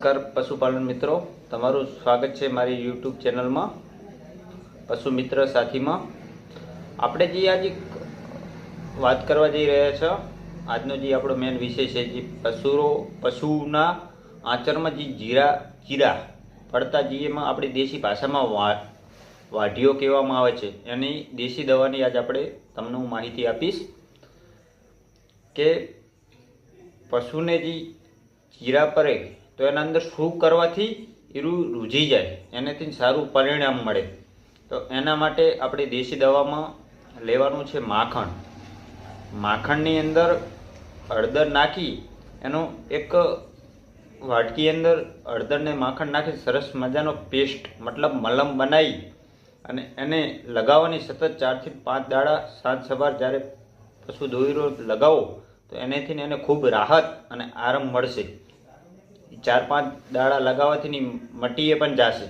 પશુપાલન મિત્રો, તમારું સ્વાગત છે મારી યુટ્યુબ ચેનલમાં પશુ મિત્ર સાથીમાં। આપણે જે આજે વાત કરવા જઈ રહ્યા છે, આજનો જે આપણો મેન વિષય છે જે પશુના આંચળમાં જે ચીરા પડતા જે એમાં આપણી દેશી ભાષામાં વાઢીઓ કહેવામાં આવે છે, એની દેશી દવાની આજ આપણે તમને હું માહિતી આપીશ કે પશુને જે ચીરા પડે તો એના અંદર શું કરવાથી એરું રૂજી જાય, એનાથી સારું પરિણામ મળે। તો એના માટે આપણે દેશી દવામાં લેવાનું છે માખણ। માખણની અંદર હળદર નાખી એનો એક વાટકી અંદર હળદરને માખણ નાખી સરસ મજાનો પેસ્ટ મતલબ મલમ બનાવી અને એને લગાવવાની સતત 4 થી 5 દાડા સાંજ સવાર જ્યારે પશુ દોયરો લગાવો તો એનેથી એને ખૂબ રાહત અને આરામ મળશે। 4-5 દાડા લગાવવાથી મટીએ પણ જશે।